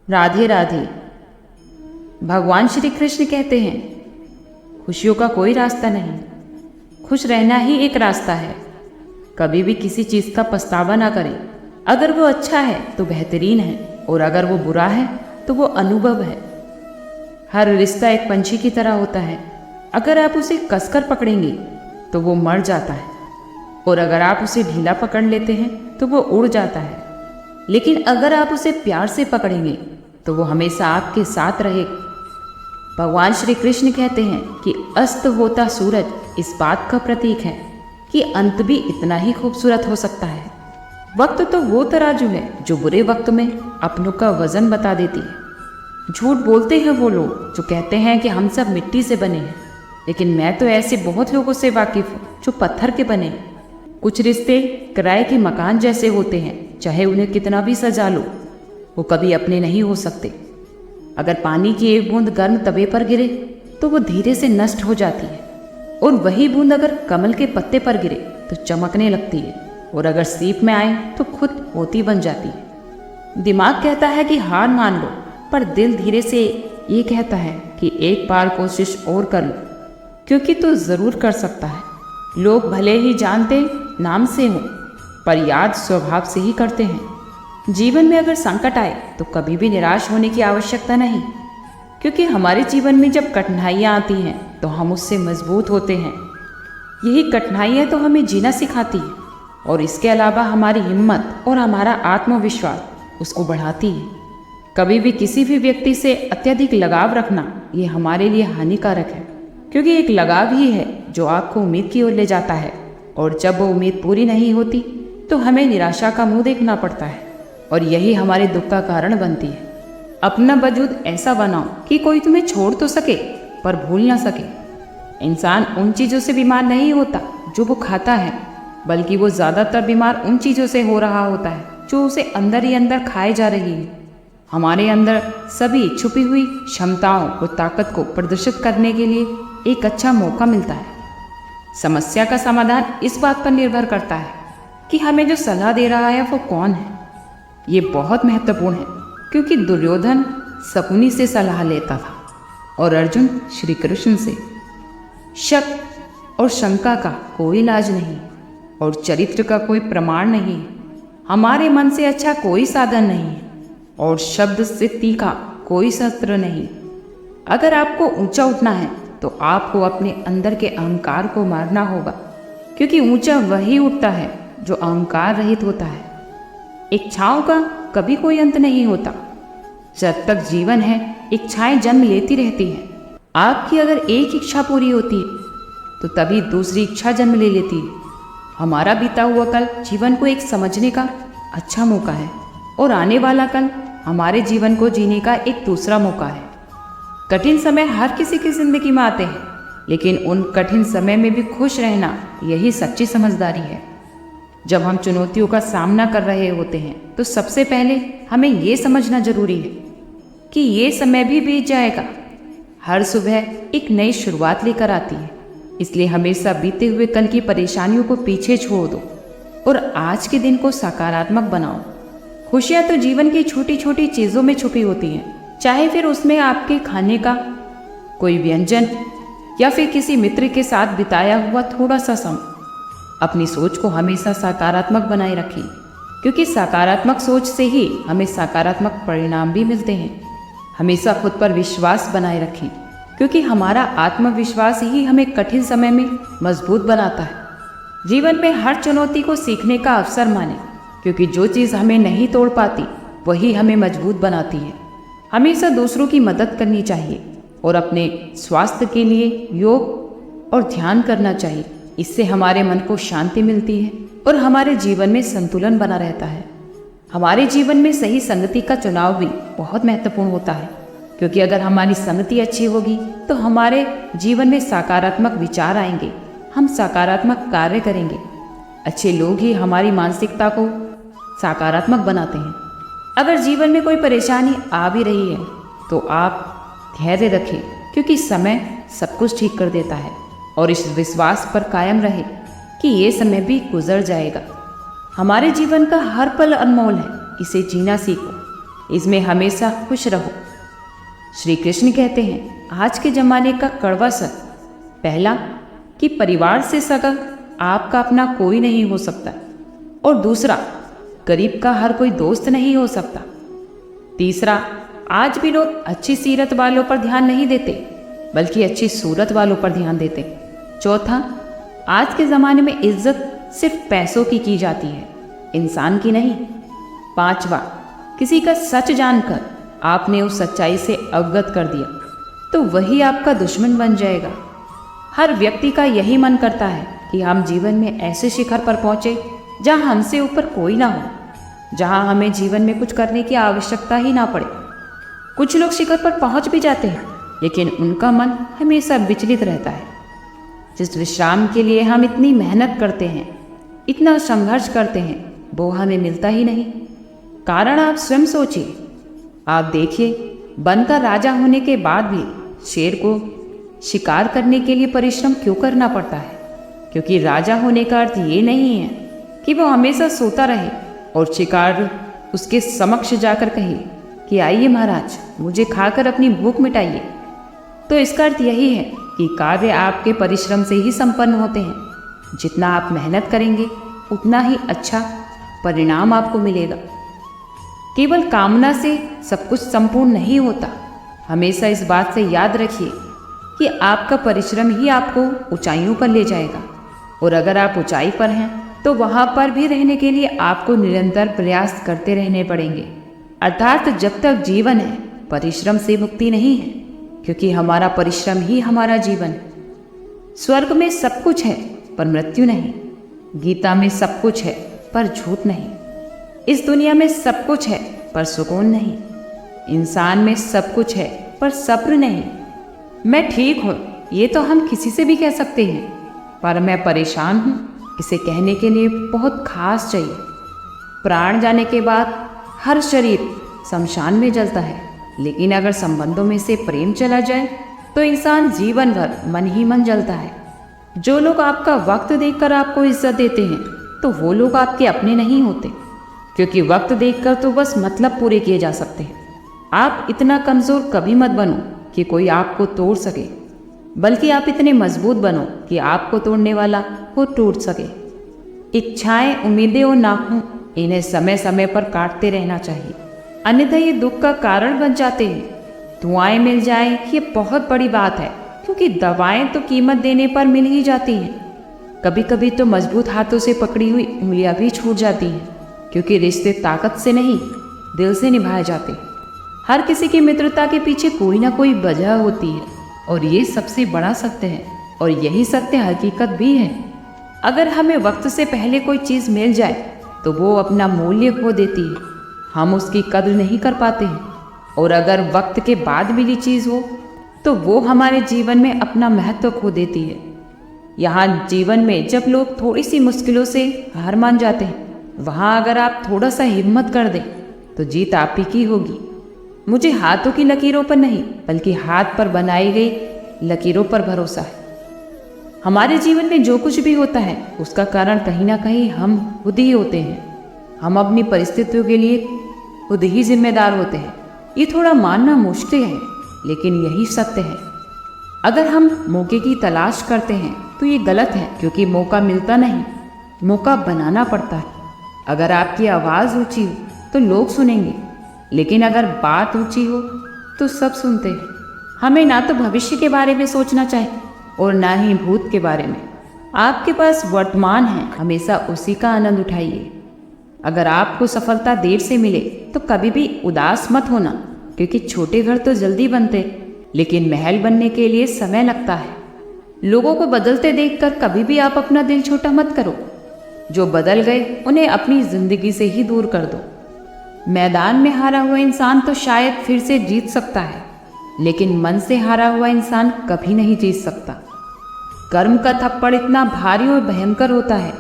राधे राधे। भगवान श्री कृष्ण कहते हैं, खुशियों का कोई रास्ता नहीं, खुश रहना ही एक रास्ता है। कभी भी किसी चीज़ का पछतावा ना करें। अगर वो अच्छा है तो बेहतरीन है, और अगर वो बुरा है तो वो अनुभव है। हर रिश्ता एक पंछी की तरह होता है। अगर आप उसे कसकर पकड़ेंगे तो वो मर जाता है, और अगर आप उसे ढीला पकड़ लेते हैं तो वो उड़ जाता है। लेकिन अगर आप उसे प्यार से पकड़ेंगे तो वो हमेशा आपके साथ रहेगा। भगवान श्री कृष्ण कहते हैं कि अस्त होता सूरज इस बात का प्रतीक है कि अंत भी इतना ही खूबसूरत हो सकता है। वक्त तो वो तराजू है जो बुरे वक्त में अपनों का वजन बता देती है। झूठ बोलते हैं वो लोग जो कहते हैं कि हम सब मिट्टी से बने हैं, लेकिन मैं तो ऐसे बहुत लोगों से वाकिफ हूँ जो पत्थर के बने हैं। कुछ रिश्ते किराए के मकान जैसे होते हैं, चाहे उन्हें कितना भी सजा लो, वो कभी अपने नहीं हो सकते। अगर पानी की एक बूंद गर्म तवे पर गिरे तो वो धीरे से नष्ट हो जाती है, और वही बूंद अगर कमल के पत्ते पर गिरे तो चमकने लगती है, और अगर सीप में आए तो खुद मोती बन जाती है। दिमाग कहता है कि हार मान लो, पर दिल धीरे से ये कहता है कि एक बार कोशिश और कर लो, क्योंकि तू ज़रूर कर सकता है। लोग भले ही जानते नाम से हो, पर याद स्वभाव से ही करते हैं। जीवन में अगर संकट आए तो कभी भी निराश होने की आवश्यकता नहीं, क्योंकि हमारे जीवन में जब कठिनाइयाँ आती हैं तो हम उससे मजबूत होते हैं। यही कठिनाइयाँ तो हमें जीना सिखाती हैं, और इसके अलावा हमारी हिम्मत और हमारा आत्मविश्वास उसको बढ़ाती है। कभी भी किसी भी व्यक्ति से अत्यधिक लगाव रखना ये हमारे लिए हानिकारक है, क्योंकि एक लगाव ही है जो आपको उम्मीद की ओर ले जाता है, और जब वो उम्मीद पूरी नहीं होती तो हमें निराशा का मुंह देखना पड़ता है, और यही हमारे दुख का कारण बनती है। अपना वजूद ऐसा बनाओ कि कोई तुम्हें छोड़ तो सके पर भूल ना सके। इंसान उन चीज़ों से बीमार नहीं होता जो वो खाता है, बल्कि वो ज़्यादातर बीमार उन चीज़ों से हो रहा होता है जो उसे अंदर ही अंदर खाए जा रही है। हमारे अंदर सभी छुपी हुई क्षमताओं और ताकत को प्रदर्शित करने के लिए एक अच्छा मौका मिलता है। समस्या का समाधान इस बात पर निर्भर करता है कि हमें जो सलाह दे रहा है वो कौन है। ये बहुत महत्वपूर्ण है, क्योंकि दुर्योधन शकुनी से सलाह लेता था और अर्जुन श्री कृष्ण से। शक और शंका का कोई इलाज नहीं, और चरित्र का कोई प्रमाण नहीं है। हमारे मन से अच्छा कोई साधन नहीं है, और शब्द से तीखा कोई शस्त्र नहीं। अगर आपको ऊंचा उठना है तो आपको अपने अंदर के अहंकार को मारना होगा, क्योंकि ऊंचा वही उठता है जो अहंकार रहित होता है। इच्छाओं का कभी कोई अंत नहीं होता। जब तक जीवन है इच्छाएं जन्म लेती रहती हैं। आपकी अगर एक इच्छा पूरी होती है तो तभी दूसरी इच्छा जन्म ले लेती है। हमारा बीता हुआ कल जीवन को एक समझने का अच्छा मौका है, और आने वाला कल हमारे जीवन को जीने का एक दूसरा मौका है। कठिन समय हर किसी की जिंदगी में आते हैं, लेकिन उन कठिन समय में भी खुश रहना यही सच्ची समझदारी है। जब हम चुनौतियों का सामना कर रहे होते हैं तो सबसे पहले हमें ये समझना जरूरी है कि ये समय भी बीत जाएगा। हर सुबह एक नई शुरुआत लेकर आती है, इसलिए हमेशा बीते हुए कल की परेशानियों को पीछे छोड़ दो और आज के दिन को सकारात्मक बनाओ। खुशियाँ तो जीवन की छोटी छोटी चीज़ों में छुपी होती हैं, चाहे फिर उसमें आपके खाने का कोई व्यंजन या फिर किसी मित्र के साथ बिताया हुआ थोड़ा सा समय। अपनी सोच को हमेशा सकारात्मक बनाए रखें, क्योंकि सकारात्मक सोच से ही हमें सकारात्मक परिणाम भी मिलते हैं। हमेशा खुद पर विश्वास बनाए रखें, क्योंकि हमारा आत्मविश्वास ही हमें कठिन समय में मजबूत बनाता है। जीवन में हर चुनौती को सीखने का अवसर माने, क्योंकि जो चीज़ हमें नहीं तोड़ पाती वही हमें मजबूत बनाती है। हमेशा दूसरों की मदद करनी चाहिए और अपने स्वास्थ्य के लिए योग और ध्यान करना चाहिए। इससे हमारे मन को शांति मिलती है और हमारे जीवन में संतुलन बना रहता है। हमारे जीवन में सही संगति का चुनाव भी बहुत महत्वपूर्ण होता है, क्योंकि अगर हमारी संगति अच्छी होगी तो हमारे जीवन में सकारात्मक विचार आएंगे, हम सकारात्मक कार्य करेंगे। अच्छे लोग ही हमारी मानसिकता को सकारात्मक बनाते हैं। अगर जीवन में कोई परेशानी आ भी रही है तो आप धैर्य रखें, क्योंकि समय सब कुछ ठीक कर देता है, और इस विश्वास पर कायम रहे कि ये समय भी गुजर जाएगा। हमारे जीवन का हर पल अनमोल है, इसे जीना सीखो। इसमें हमेशा खुश रहो। श्री कृष्ण कहते हैं आज के जमाने का कड़वा सच, पहला कि परिवार से सगा आपका अपना कोई नहीं हो सकता, और दूसरा गरीब का हर कोई दोस्त नहीं हो सकता। तीसरा, आज भी लोग अच्छी सीरत वालों पर ध्यान नहीं देते बल्कि अच्छी सूरत वालों पर ध्यान देते। चौथा, आज के ज़माने में इज्जत सिर्फ पैसों की जाती है, इंसान की नहीं। पांचवा, किसी का सच जानकर आपने उस सच्चाई से अवगत कर दिया तो वही आपका दुश्मन बन जाएगा। हर व्यक्ति का यही मन करता है कि हम जीवन में ऐसे शिखर पर पहुँचे जहाँ हमसे ऊपर कोई ना हो, जहाँ हमें जीवन में कुछ करने की आवश्यकता ही ना पड़े। कुछ लोग शिखर पर पहुँच भी जाते हैं लेकिन उनका मन हमेशा विचलित रहता है। जिस विश्राम के लिए हम इतनी मेहनत करते हैं, इतना संघर्ष करते हैं, वो हमें मिलता ही नहीं। कारण आप स्वयं सोचिए। आप देखिए, बनकर राजा होने के बाद भी शेर को शिकार करने के लिए परिश्रम क्यों करना पड़ता है? क्योंकि राजा होने का अर्थ ये नहीं है कि वो हमेशा सोता रहे और शिकार उसके समक्ष जाकर कहे कि आइए महाराज, मुझे खाकर अपनी भूख मिटाइए। तो इसका अर्थ यही है कि कार्य आपके परिश्रम से ही संपन्न होते हैं। जितना आप मेहनत करेंगे उतना ही अच्छा परिणाम आपको मिलेगा। केवल कामना से सब कुछ संपूर्ण नहीं होता। हमेशा इस बात से याद रखिए कि आपका परिश्रम ही आपको ऊंचाइयों पर ले जाएगा, और अगर आप ऊंचाई पर हैं तो वहाँ पर भी रहने के लिए आपको निरंतर प्रयास करते रहने पड़ेंगे। अर्थात जब तक जीवन है परिश्रम से मुक्ति नहीं है, क्योंकि हमारा परिश्रम ही हमारा जीवन है। स्वर्ग में सब कुछ है पर मृत्यु नहीं। गीता में सब कुछ है पर झूठ नहीं। इस दुनिया में सब कुछ है पर सुकून नहीं। इंसान में सब कुछ है पर सब्र नहीं। मैं ठीक हूँ ये तो हम किसी से भी कह सकते हैं, पर मैं परेशान हूँ इसे कहने के लिए बहुत खास चाहिए। प्राण जाने के बाद हर शरीर शमशान में जलता है, लेकिन अगर संबंधों में से प्रेम चला जाए तो इंसान जीवन भर मन ही मन जलता है। जो लोग आपका वक्त देखकर आपको इज्जत देते हैं तो वो लोग आपके अपने नहीं होते, क्योंकि वक्त देखकर तो बस मतलब पूरे किए जा सकते हैं। आप इतना कमज़ोर कभी मत बनो कि कोई आपको तोड़ सके, बल्कि आप इतने मजबूत बनो कि आपको तोड़ने वाला वो टूट सके। इच्छाएं, उम्मीदें और नाखून, इन्हें समय समय पर काटते रहना चाहिए, अन्यथा ये दुख का कारण बन जाते हैं। दुआएं मिल जाएं ये बहुत बड़ी बात है, क्योंकि दवाएं तो कीमत देने पर मिल ही जाती हैं। कभी कभी तो मजबूत हाथों से पकड़ी हुई उंगलियां भी छूट जाती हैं, क्योंकि रिश्ते ताकत से नहीं दिल से निभाए जाते। हर किसी की मित्रता के पीछे कोई ना कोई वजह होती है, और ये सबसे बड़ा सत्य है, और यही सत्य हकीकत भी है। अगर हमें वक्त से पहले कोई चीज़ मिल जाए तो वो अपना मूल्य खो देती है, हम उसकी कद्र नहीं कर पाते हैं। और अगर वक्त के बाद मिली चीज़ हो तो वो हमारे जीवन में अपना महत्व खो देती है। यहाँ जीवन में जब लोग थोड़ी सी मुश्किलों से हार मान जाते हैं, वहाँ अगर आप थोड़ा सा हिम्मत कर दें तो जीत आप ही की होगी। मुझे हाथों की लकीरों पर नहीं बल्कि हाथ पर बनाई गई लकीरों पर भरोसा है। हमारे जीवन में जो कुछ भी होता है उसका कारण कहीं ना कहीं हम खुद ही होते हैं। हम अपनी परिस्थितियों के लिए खुद ही जिम्मेदार होते हैं। ये थोड़ा मानना मुश्किल है, लेकिन यही सत्य है। अगर हम मौके की तलाश करते हैं तो ये गलत है, क्योंकि मौका मिलता नहीं, मौका बनाना पड़ता है। अगर आपकी आवाज़ ऊंची हो तो लोग सुनेंगे, लेकिन अगर बात ऊंची हो तो सब सुनते हैं। हमें ना तो भविष्य के बारे में सोचना चाहिए और ना ही भूत के बारे में। आपके पास वर्तमान है, हमेशा उसी का आनंद उठाइए। अगर आपको सफलता देर से मिले तो कभी भी उदास मत होना, क्योंकि छोटे घर तो जल्दी बनते, लेकिन महल बनने के लिए समय लगता है। लोगों को बदलते देखकर कभी भी आप अपना दिल छोटा मत करो। जो बदल गए उन्हें अपनी जिंदगी से ही दूर कर दो। मैदान में हारा हुआ इंसान तो शायद फिर से जीत सकता है, लेकिन मन से हारा हुआ इंसान कभी नहीं जीत सकता। कर्म का थप्पड़ इतना भारी और भयंकर होता है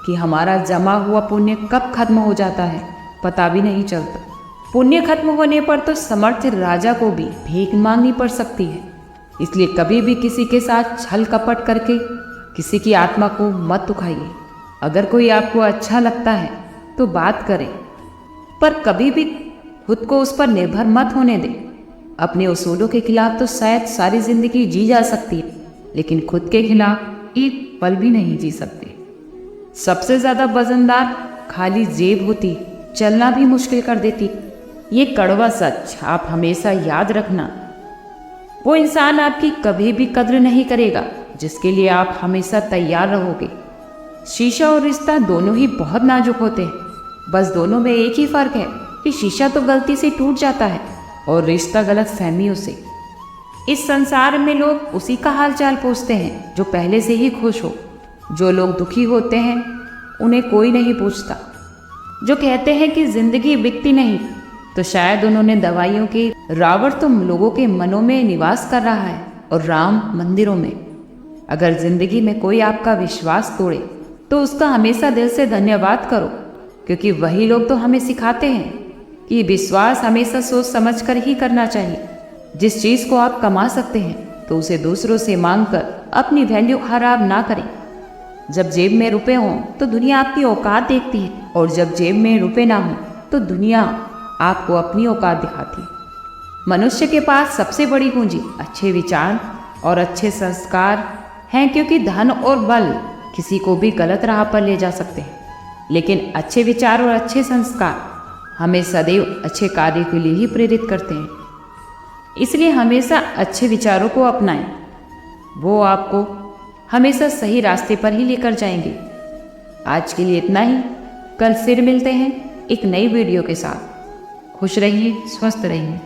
कि हमारा जमा हुआ पुण्य कब खत्म हो जाता है पता भी नहीं चलता। पुण्य खत्म होने पर तो समर्थ राजा को भी भीख मांगनी पड़ सकती है। इसलिए कभी भी किसी के साथ छल कपट करके किसी की आत्मा को मत दुखाइए। अगर कोई आपको अच्छा लगता है तो बात करें, पर कभी भी खुद को उस पर निर्भर मत होने दें। अपने उसूलों के खिलाफ तो शायद सारी जिंदगी जी जा सकती है, लेकिन खुद के खिलाफ एक पल भी नहीं जी सकते। सबसे ज़्यादा वजनदार खाली जेब होती, चलना भी मुश्किल कर देती। ये कड़वा सच आप हमेशा याद रखना। वो इंसान आपकी कभी भी कद्र नहीं करेगा जिसके लिए आप हमेशा तैयार रहोगे। शीशा और रिश्ता दोनों ही बहुत नाजुक होते हैं, बस दोनों में एक ही फ़र्क है कि शीशा तो गलती से टूट जाता है और रिश्ता गलत फहमियों से। इस संसार में लोग उसी का हाल चाल पूछते हैं जो पहले से ही खुश हो। जो लोग दुखी होते हैं उन्हें कोई नहीं पूछता। जो कहते हैं कि जिंदगी बिकती नहीं, तो शायद उन्होंने दवाइयों की रावण तो लोगों के मनों में निवास कर रहा है और राम मंदिरों में। अगर जिंदगी में कोई आपका विश्वास तोड़े तो उसका हमेशा दिल से धन्यवाद करो, क्योंकि वही लोग तो हमें सिखाते हैं कि विश्वास हमेशा सोच समझ कर ही करना चाहिए। जिस चीज़ को आप कमा सकते हैं तो उसे दूसरों से मांग कर अपनी वैल्यू खराब ना करें। जब जेब में रुपए हों तो दुनिया आपकी औकात देखती है, और जब जेब में रुपए ना हों तो दुनिया आपको अपनी औकात दिखाती है। मनुष्य के पास सबसे बड़ी पूंजी अच्छे विचार और अच्छे संस्कार हैं, क्योंकि धन और बल किसी को भी गलत राह पर ले जा सकते हैं, लेकिन अच्छे विचार और अच्छे संस्कार हमें सदैव अच्छे कार्य के लिए ही प्रेरित करते हैं। इसलिए हमेशा अच्छे विचारों को अपनाएं, वो आपको हमेशा सही रास्ते पर ही लेकर जाएंगे। आज के लिए इतना ही, कल फिर मिलते हैं एक नई वीडियो के साथ। खुश रहिए, स्वस्थ रहिए।